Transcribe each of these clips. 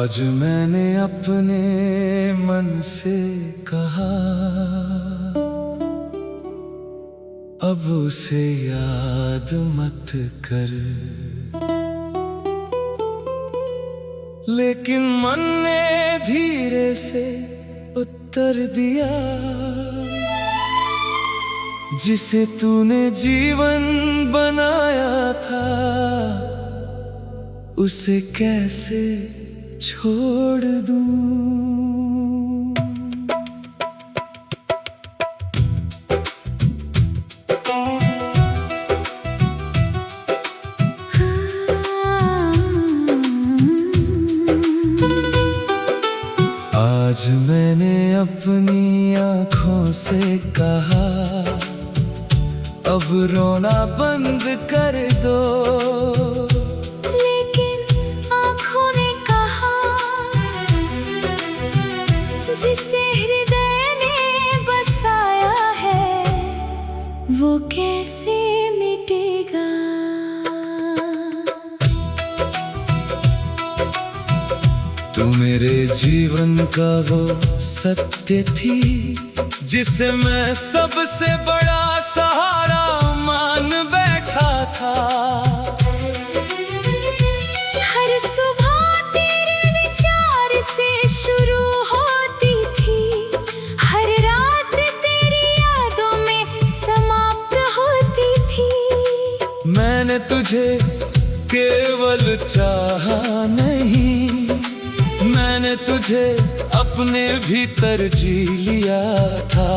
आज मैंने अपने मन से कहा, अब उसे याद मत कर। लेकिन मन ने धीरे से उत्तर दिया, जिसे तूने जीवन बनाया था उसे कैसे छोड़ दूं। आज मैंने अपनी आँखों से कहा, अब रोना बंद कर दो। लेकिन आँखों ने कहा, जिसे हृदय ने बसाया है वो कैसे मिटेगा। तू मेरे जीवन का वो सत्य थी, जिसे मैं सबसे बड़ा सहारा मान बैठा था। हर सुबह तेरे विचार से शुरू होती थी, हर रात तेरी यादों में समाप्त होती थी। मैंने तुझे केवल चाहा नहीं, मैंने तुझे अपने भीतर जी लिया था।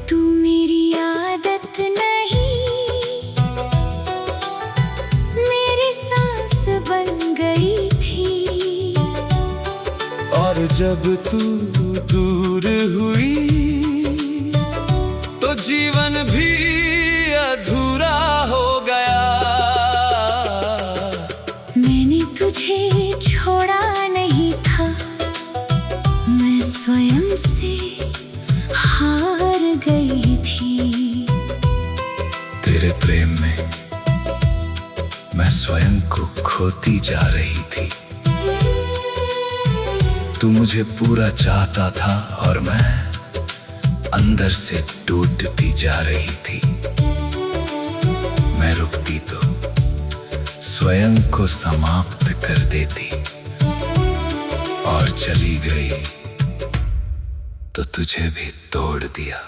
तू मेरी आदत नहीं, मेरी सांस बन गई थी। और जब तू दूर हुई तो जीवन भी अधूरा हो गया। मैंने तुझे छोड़ा नहीं था, मैं स्वयं से हार गई थी। तेरे प्रेम में मैं स्वयं को खोती जा रही थी। तू मुझे पूरा चाहता था और मैं अंदर से टूटती जा रही थी। मैं रुकती तो स्वयं को समाप्त कर देती, और चली गई तो तुझे भी तोड़ दिया।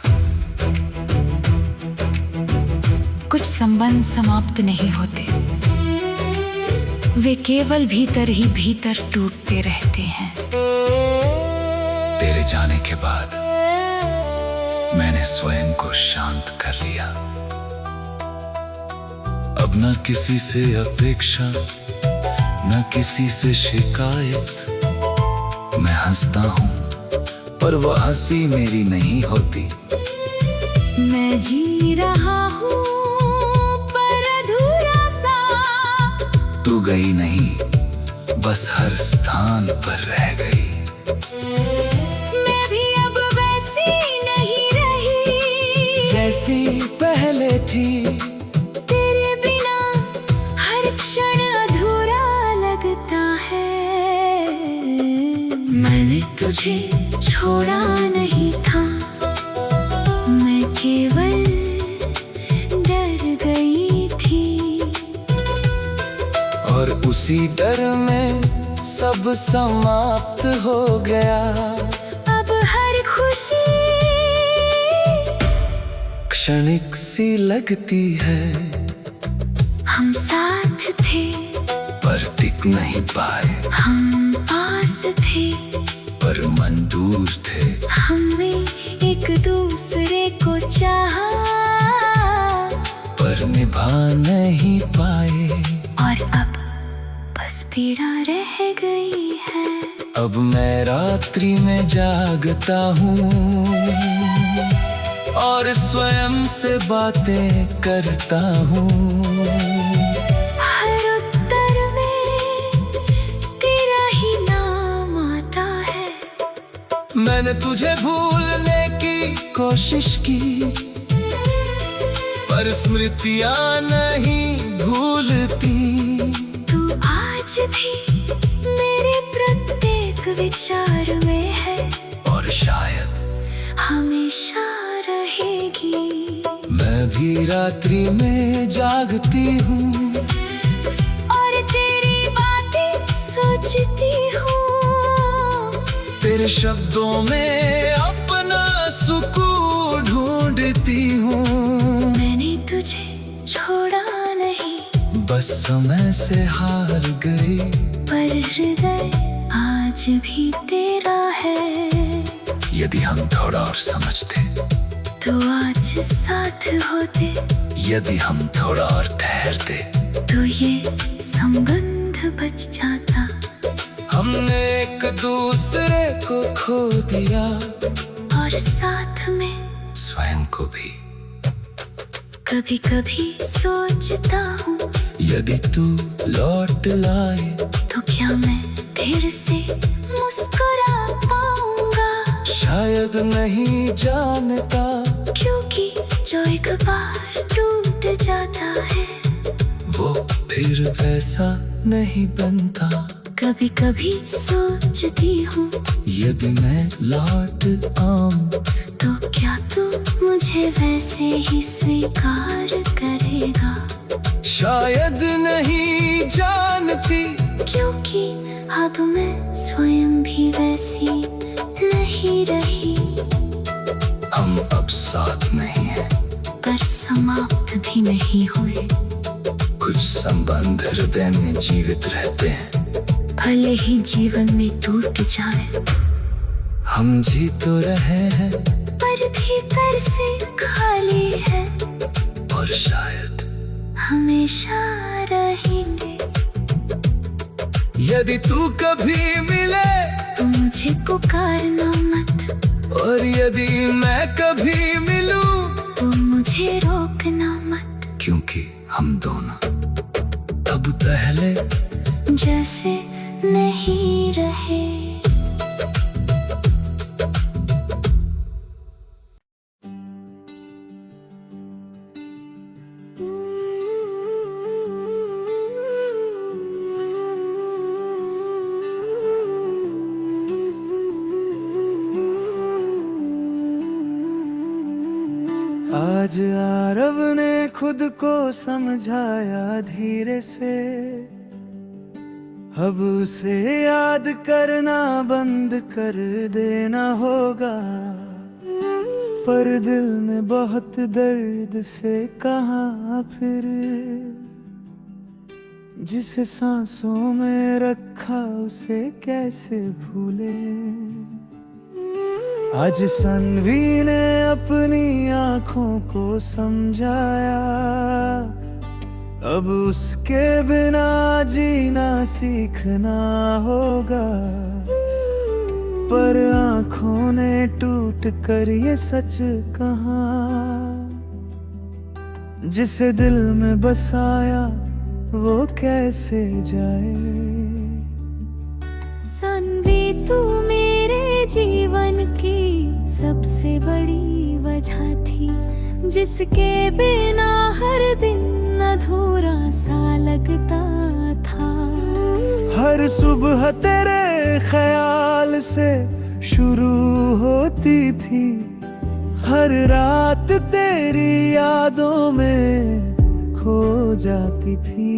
कुछ संबंध समाप्त नहीं होते, वे केवल भीतर ही भीतर टूटते रहते हैं। तेरे जाने के बाद मैंने स्वयं को शांत कर लिया। अब न किसी से अपेक्षा, न किसी से शिकायत। मैं हंसता हूँ पर वो हंसी मेरी नहीं होती। मैं जी रहा हूँ पर अधूरा सा। तू गई नहीं, बस हर स्थान पर रह गई। मैं भी अब वैसी नहीं रही जैसी पहले थी। तेरे बिना हर क्षण अधूरा लगता है। मैंने तुझे छोड़ा नहीं था, मैं केवल डर गई थी। और उसी डर में सब समाप्त हो गया। अब हर खुशी क्षणिक सी लगती है। हम साथ थे पर टिक नहीं पाए, हम पास थे पर मन दूर थे। हमने एक दूसरे को चाहा पर निभा नहीं पाए। और अब बस पीड़ा रह गई है। अब मैं रात्रि में जागता हूँ और स्वयं से बातें करता हूँ। हर उत्तर में तेरा ही नाम आता है। मैंने तुझे भूलने की कोशिश की, पर स्मृतियाँ नहीं भूलती। तू आज भी मेरे विचार में है और शायद हमेशा रहेगी। मैं भी रात्रि में जागती हूँ और तेरी बातें सोचती हूँ। तेरे शब्दों में अपना सुकून ढूंढती हूँ। मैंने तुझे छोड़ा नहीं, बस समय से हार गई, पर हृदय आज भी तेरा है। यदि हम थोड़ा और समझते, तो आज साथ होते, यदि हम थोड़ा और ठहरते, तो ये संबंध बच जाता। हमने एक दूसरे को खो दिया और साथ में स्वयं को भी। कभी कभी सोचता हूँ, यदि तू लौट लाए, तो क्या मैं फिर से मुस्कुरा पाऊंगा। शायद नहीं जानता, क्योंकि जो एक बार टूट जाता है, वो फिर वैसा नहीं बनता। कभी कभी सोचती हूँ, यदि मैं लौट आऊं, तो क्या तू मुझे वैसे ही स्वीकार करेगा। शायद नहीं जानती, क्योंकि अब मैं स्वयं भी वैसी नहीं रही। हम अब साथ नहीं हैं, पर समाप्त भी नहीं हुए। कुछ संबंध हृदय में जीवित रहते हैं, भले ही जीवन में टूट जाए, हम जी तो रहे हैं, पर भीतर से खाली है। और शायद हमेशा रहेंगे। यदि तू कभी मिले, तो मुझे पुकारना मत, और यदि मैं कभी मिलूं, तो मुझे रोकना मत। क्योंकि हम दोनों अब पहले जैसे नहीं रहे। आज आरव ने खुद को समझाया धीरे से, अब उसे याद करना बंद कर देना होगा। पर दिल ने बहुत दर्द से कहा फिर, जिसे सांसों में रखा उसे कैसे भूले। आज सनवी ने अपनी आंखों को समझाया, अब उसके बिना जीना सीखना होगा। पर आंखों ने टूट कर ये सच कहा, जिसे दिल में बसाया वो कैसे जाए। सनवी तू मेरे जीवन की सबसे बड़ी वजह थी, जिसके बिना हर दिन अधूरा सा लगता था। हर सुबह तेरे ख्याल से शुरू होती थी, हर रात तेरी यादों में खो जाती थी।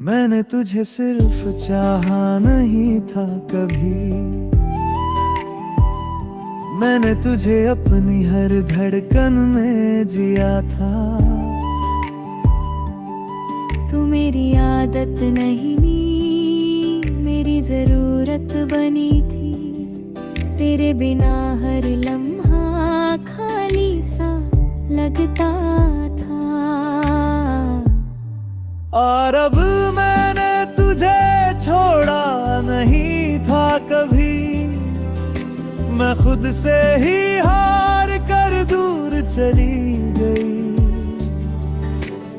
मैंने तुझे सिर्फ चाहा नहीं था कभी, मैंने तुझे अपनी हर धड़कन में जिया था। तू मेरी आदत नहीं, मेरी जरूरत बनी थी। तेरे बिना हर लम्हा खाली सा लगता था। और अब मैंने तुझे छोड़ा नहीं था कभी, मैं खुद से ही हार कर दूर चली गई।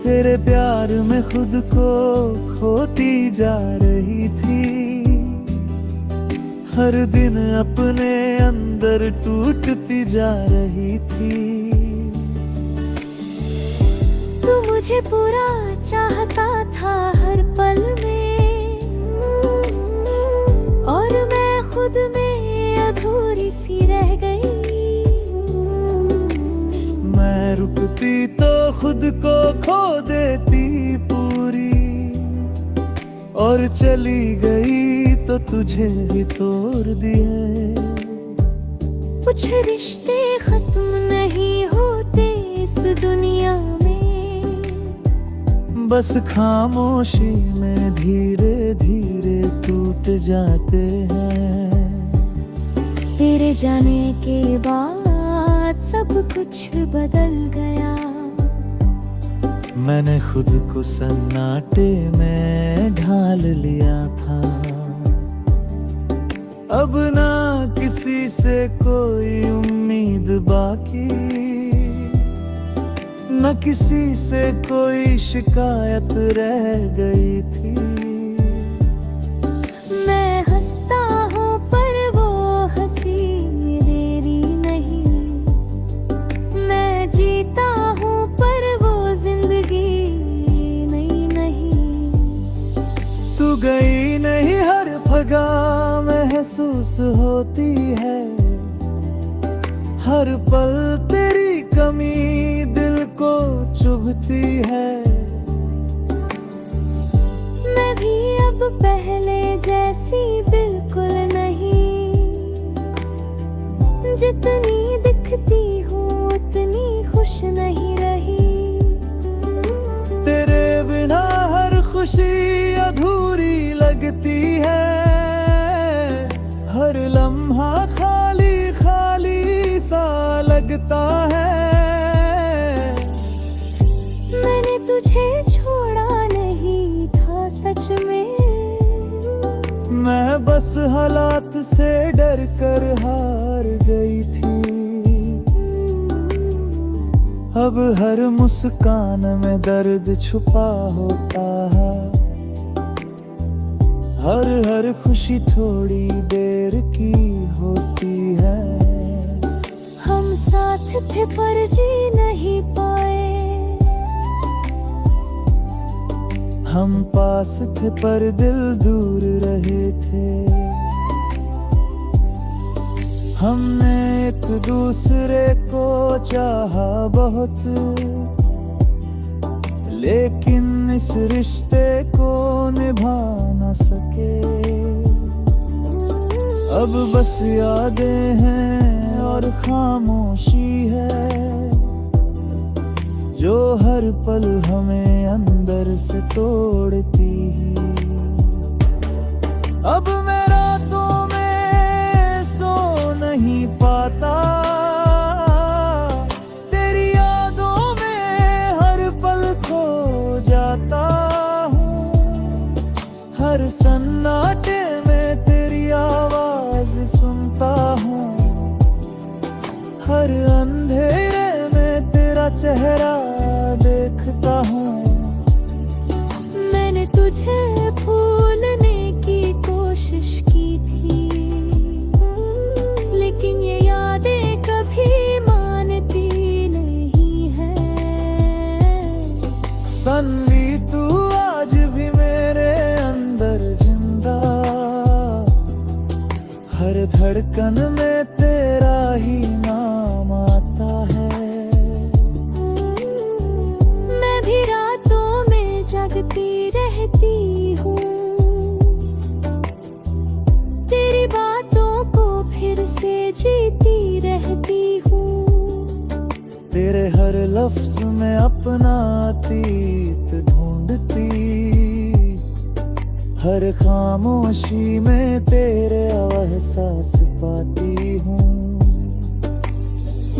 तेरे प्यार में खुद को खोती जा रही थी, हर दिन अपने अंदर टूटती जा रही थी। तू मुझे पूरा चाहता था हर पल में, चली गई तो तुझे भी तोड़ दिए। कुछ रिश्ते खत्म नहीं होते इस दुनिया में, बस खामोशी में धीरे धीरे टूट जाते हैं। तेरे जाने के बाद सब कुछ बदल गया। मैंने खुद को सन्नाटे में ढाल लिया था। अब ना किसी से कोई उम्मीद बाकी, न किसी से कोई शिकायत रह गई थी। मैं हंसता हूँ पर वो हंसी मेरी नहीं, मैं जीता हूँ पर वो जिंदगी नहीं नहीं। तू गई नहीं हर फगा महसूस होती है, हर पल तेरी कमी दिल को चुभती है। मैं भी अब पहले जैसी बिल्कुल नहीं, जितनी दिखती हूँ उतनी खुश नहीं रही। तेरे बिना हर खुशी अधूरी लगती है, हर लम्हा खाली खाली सा लगता है। मैंने तुझे छोड़ा नहीं था सच में, मैं बस हालात से डर कर हार गई थी। अब हर मुस्कान में दर्द छुपा होता है, हर खुशी थोड़ी देर की होती है। हम साथ थे पर जी नहीं पाए, हम पास थे पर दिल दूर रहे थे। हमने एक दूसरे को चाहा बहुत, लेकिन इस रिश्ते को निभा न सके। अब बस यादें हैं और खामोशी है, जो हर पल हमें अंदर से तोड़ती ही। अब मैं रातों में सो नहीं पाता, तेरी यादों में हर पल खो जाता हूँ। हर सन्नाटे में तेरी आवाज सुनता हूँ, हर अंधेरे में तेरा चेहरा देखता हूँ। मैंने तुझे भूलने की कोशिश की थी, लेकिन ये यादें कभी मानती नहीं है। सन्वी तू आज भी मेरे अंदर जिंदा, हर धड़कन में तेरा ही नाम आता है। मैं भी रातों में जगती रहती हूँ, तेरी बातों को फिर से जीती रहती हूँ। तेरे हर लफ्ज में अपना अतीत ढूंढती, हर खामोशी में तेरे एहसास पाती हूँ।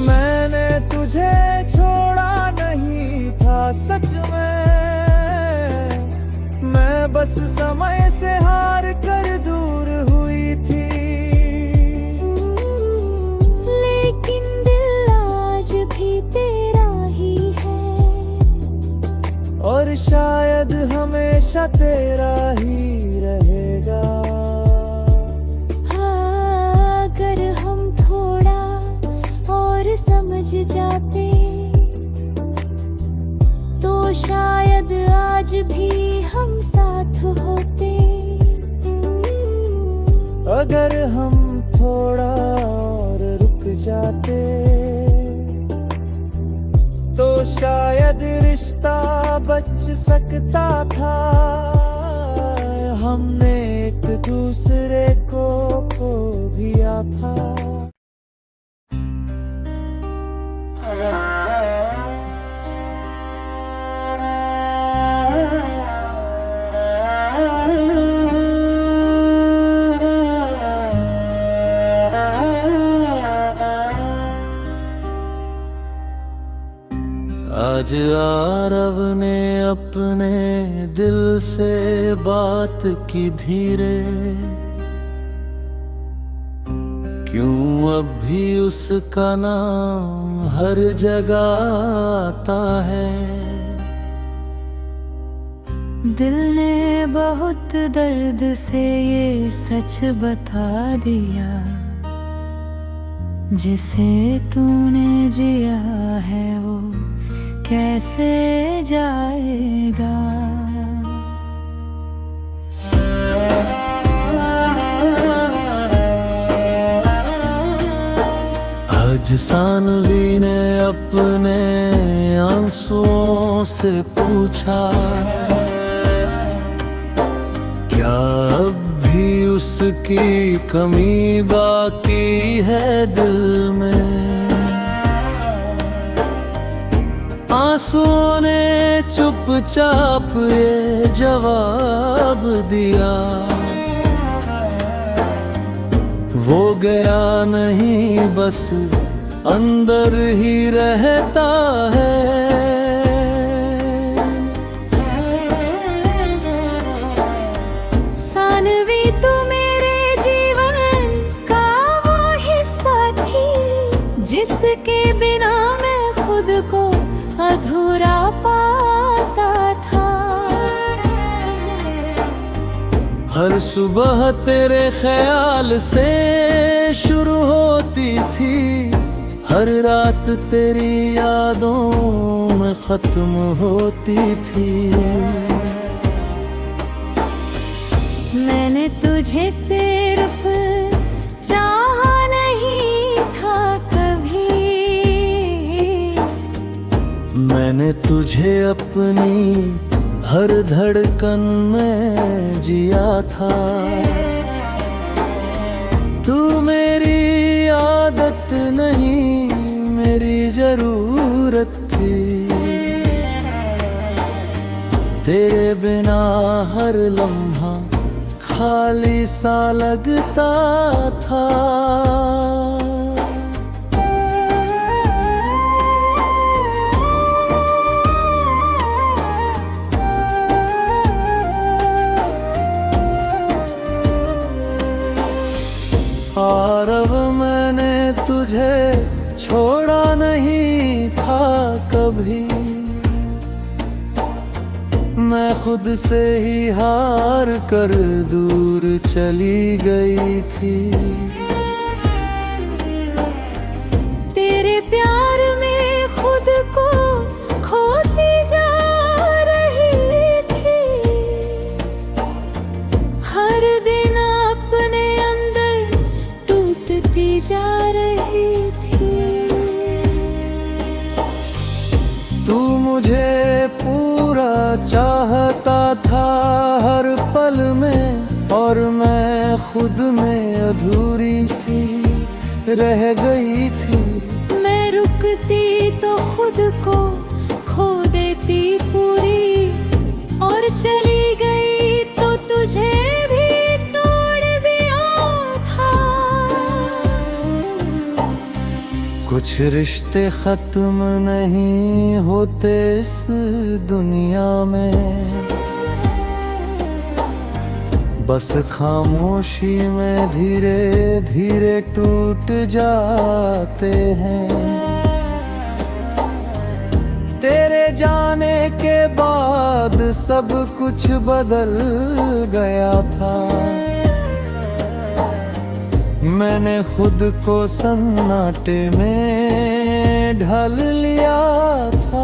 मैंने तुझे छोड़ा नहीं था सच में, मैं बस समय से हार कर दूर हुई थी। लेकिन दिल आज भी तेरा ही है, और शायद हमेशा तेरा ही रहेगा। हाँ, अगर हम थोड़ा और समझ जाते तो शायद आज भी हम साथ होते। अगर हम थोड़ा और रुक जाते तो शायद रिश्ता बच सकता था। हमने एक दूसरे को खो दिया था। आज आरव ने अपने दिल से बात की धीरे, क्यों अब भी उसका नाम हर जगह आता है। दिल ने बहुत दर्द से ये सच बता दिया, जिसे तूने जिया है वो कैसे जाएगा। आज सानवी ने अपने आंसुओं से पूछा, क्या अब भी उसकी कमी बाकी है दिल में। आंसुओं ने चुपचाप ये जवाब दिया, वो गया नहीं बस अंदर ही रहता है। सानवी तू मेरे जीवन का वो हिस्सा थी, जिसके बिना मैं खुद को अधूरा पाता था। हर सुबह तेरे ख्याल से शुरू होती थी, हर रात तेरी यादों में खत्म होती थी। मैंने तुझे सिर्फ चाहा नहीं था कभी, मैंने तुझे अपनी हर धड़कन में जिया था। तू मेरी आदत नहीं मेरी जरूरत थी, तेरे बिना हर लम्हा खाली सा लगता था। आरव मैंने तुझे छोड़ा नहीं था कभी, मैं खुद से ही हार कर दूर चली गई थी। तेरे प्यार में खुद को खोती जा रही थी, हर दिन अपने अंदर टूटती जा रही थी। तू मुझे पूरा चाहता था हर पल में, और मैं खुद में अधूरी सी रह गई थी। मैं रुकती तो खुद को खो देती पूरी, और चली गई तो तुझे भी तोड़ दिया था। कुछ रिश्ते खत्म नहीं होते इस दुनिया में, बस खामोशी में धीरे धीरे टूट जाते हैं। तेरे जाने के बाद सब कुछ बदल गया था, मैंने खुद को सन्नाटे में ढल लिया था।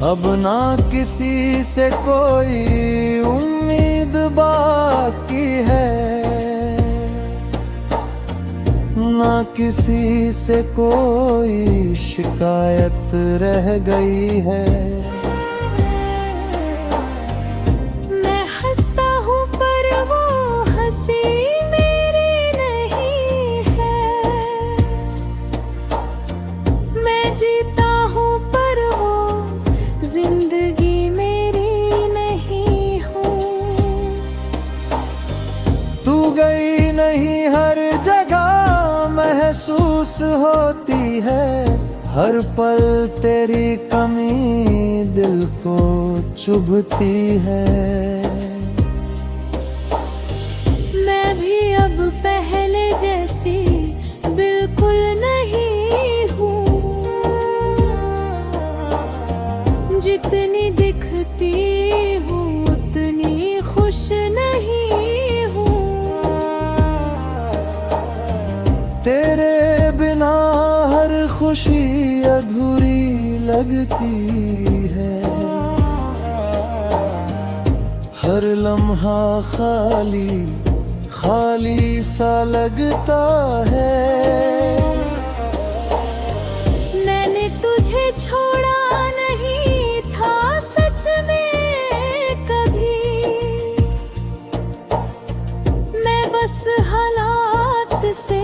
अब ना किसी से कोई उम्मीद बाकी है, ना किसी से कोई शिकायत रह गई है। तू गई नहीं हर जगह महसूस होती है, हर पल तेरी कमी दिल को चुभती है। मैं भी अब पहले जैसी बिल्कुल नहीं हूँ, जितनी दिखती हूँ उतनी खुश नहीं हूँ। तेरे बिना हर खुशी अधूरी लगती है, हर लम्हा खाली खाली सा लगता है। मैंने तुझे छोड़ा नहीं था सच में कभी, मैं बस हालात से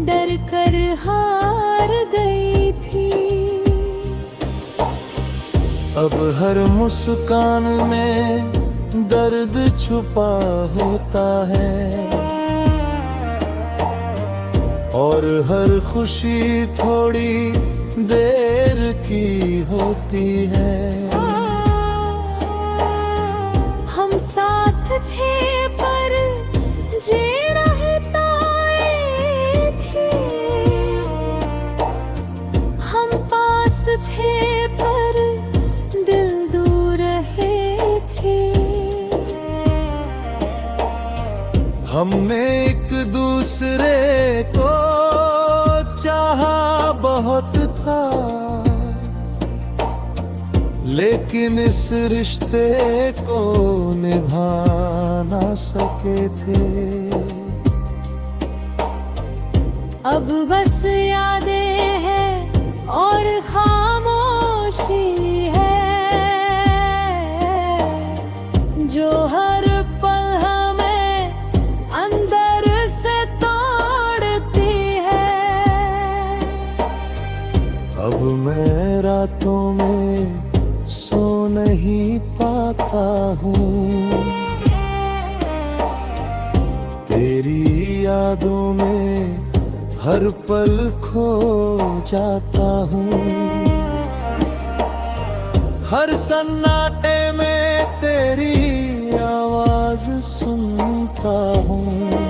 डर कर हार गई थी। अब हर मुस्कान में दर्द छुपा होता है, और हर खुशी थोड़ी देर की होती है। हम साथ थे पर जे रहताए थे, हम पास थे पर दिल दूर रहे थे। हमने एक दूसरे को चाहा बहुत था, लेकिन इस रिश्ते को निभा ना सके थे। अब बस यादें हैं और खामोशी है, जो हर पल हमें अंदर से तोड़ती है। अब मैं रातों में सो नहीं पाता हूँ, तेरी यादों में हर पल खो जाता हूँ। हर सन्नाटे में तेरी आवाज सुनता हूँ।